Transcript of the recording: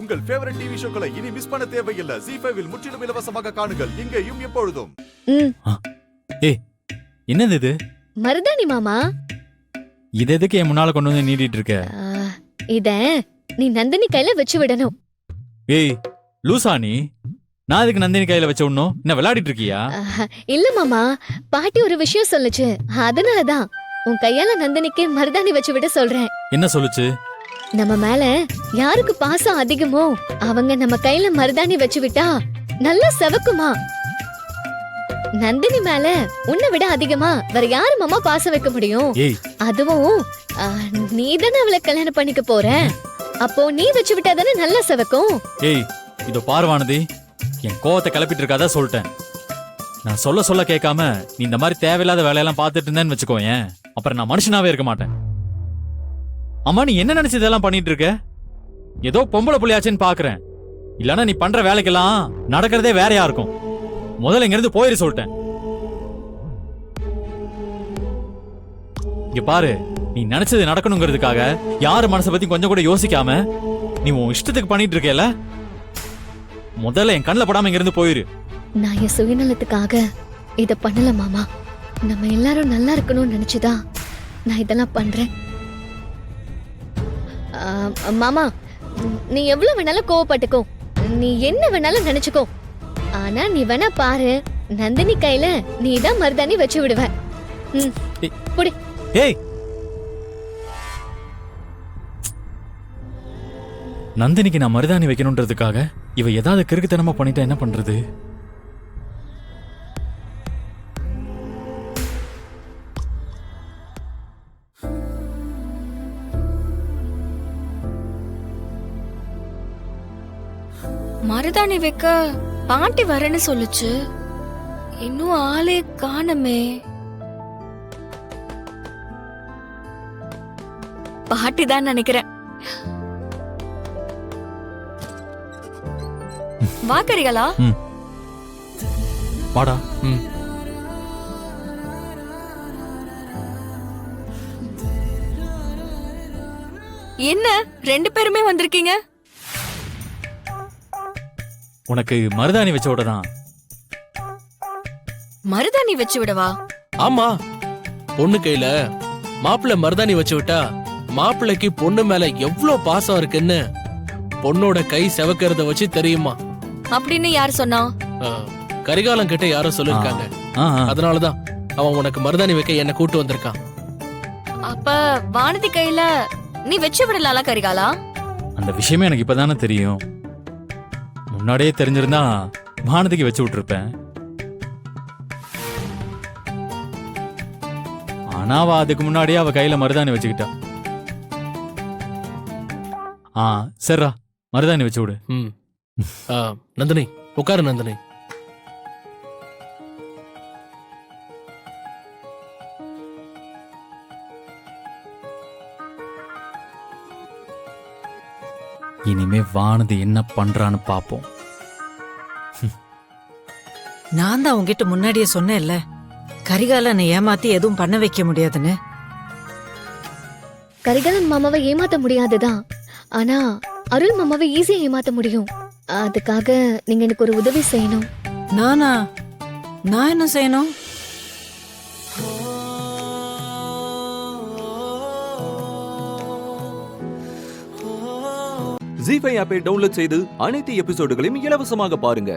உங்கள் favourite TV ஷோக்களை இனி miss பண்ண தேவையில்லை. ZEE5 இல் முற்றிலும் இலவசமாக காணுங்கள். இங்கேயும் எப்பொழுதும். ஏய், என்னது இது? மருதாணி மாமா. இது எதுக்கு என் முன்னால கொண்டு வந்து நீட்டிட்டு இருக்க? இத நீ நந்தினி கையில வச்சு விடணும். ஏய், லூசா நீ? நான் அதுக்கு நந்தினி கையில வச்ச உடனும் என்ன விளையாடிட்டு இருக்கியா? இல்ல மாமா, பாட்டி ஒரு விஷயம் சொல்லுச்சு, அதனாலதான் உன் கையால நந்தினிக்கு மருதாணி வச்சு விட சொல்றேன். என்ன சொல்லுச்சு? நம்ம மேல யாருக்கு பாசம் அதிகமோ அவங்க நம்ம கையில மருதாணி வச்சு விட்டா நல்லா செவக்குமா. நந்தினி மேல உன்னை விட அதிகமா வேற யாரு மாமா பாசம் வைக்க முடியும்? அதுவும் நீதானே அவளை கல்யாணம் பண்ணிக்க போற, அப்போ நீ வச்சு விட்டா தானே நல்லா செவக்கும். ஏய், இதோ பார்வானதி, என் கோவத்தை கிளப்பிட்டு இருக்காதா சொல்லிட்டேன். நான் சொல்ல சொல்ல கேட்காம நீ இந்த மாதிரி தேவையில்லாத வேலையெல்லாம் பார்த்துட்டு இருந்தேன்னு வச்சுக்கோயேன், அப்புறம் நான் மனுஷனாவே இருக்க மாட்டேன். அம்மா, நீ என்ன நினைச்சு இதெல்லாம் பண்ணிட்டு இருக்க? ஏதோ பொம்பளை புள்ளியாச்சுன்னு பாக்குறேன், இல்லன்னா நீ பண்ற வேலைக்கெல்லாம் நடக்கிறதே வேறையா இருக்கும். முதல்ல இங்க இருந்து போயிரு சொல்லிட்டேன். இங்க பாரு, நீ நினைச்சது நடக்கணுங்கிறதுக்காக யாரு மனசை பத்தி கொஞ்சம் கூட யோசிக்காம நீ உன் இஷ்டத்துக்கு பண்ணிட்டு இருக்கேல, முதல்ல என் கண்ணில் படாம இங்க இருந்து போயிரு. நான் என் சுயநலத்துக்காக இத பண்ணல மாமா. நம்ம எல்லாரும் நல்லா இருக்கணும்னு நினைச்சுதான் நான் இதெல்லாம் பண்றேன். மாமா, நீ எவ்வளவு வேணாலும் கோவப்பட்டுக்கோ, நீ என்ன வேணாலும் நினைச்சுக்கோ, ஆனா நீ வேணா பாரு, நந்தினி கையில நீ தான் மருதாணி வச்சு விடுவ. புடி. ஏய், நந்தினிக்கு நான் மருதாணி வைக்கணும்ன்றதுக்காக இவ ஏதாவது கிறுக்குத்தனமா பண்ணிட்டா என்ன பண்றது? மருதாணி வைக்க பாட்டி வரேன்னு சொல்லுச்சு, இன்னும் ஆளே காணமே. பாட்டி தான் நினைக்கிறேன். வாக்கறிகளா? வாடா. என்ன ரெண்டு பேருமே வந்திருக்கீங்க? உனக்கு மருதாணி வச்ச விடதான். மருதாணி வச்சு விடவா? ஆமா, பொண்ணு கையில மாப்பிள்ளை மருதாணி வச்சு விட்டா மாப்பிள்ளைக்கு பொண்ணு மேல எவ்வளவு பாசம் இருக்குன்னு பொண்ணோட கை செவக்கிறத வச்சு தெரியுமா? அப்படின்னு யார் சொன்னா? கரிகாலம் கிட்ட யாரோ சொல்லிருக்காங்க. அதனாலதான் அவன் உனக்கு மருதாணி வைக்க என்ன கூட்டு வந்திருக்கான். அப்ப வானதி கையில நீ வச்சு விடலால கரிகாலா? அந்த விஷயமே எனக்கு இப்பதானே தெரியும். முன்னாடியே தெரிஞ்சிருந்தா வானதிக்கு வச்சு விட்டுருப்பேன். ஆனா அவ அதுக்கு முன்னாடியே அவ கையில மருதாணி வச்சுக்கிட்டா. சரிடா, மருதாணி வச்சு விடு. நந்தினி உட்காரு. நந்தினி, இனிமே வானதி என்ன பண்றான்னு பாப்போம். நான் தான் உங்ககிட்ட முன்னாடியே சொன்னேன்ல, கரிகாலனை ஏமாத்தி எதுவும் பண்ண வைக்க முடியாதுன்னு. கரிகாலன் மாமாவை ஏமாத்த முடியாதுதான், ஆனா அருள் மாமாவை ஈஸியா ஏமாத்த முடியும். அதுக்காக நீங்க எனக்கு ஒரு உதவி செய்யணும். நானா? நான் என்ன செய்யணும்? ZEE5 ஆப்பை டவுன்லோட் செய்து அனைத்து எபிசோடுகளையும் இலவசமாக பாருங்க.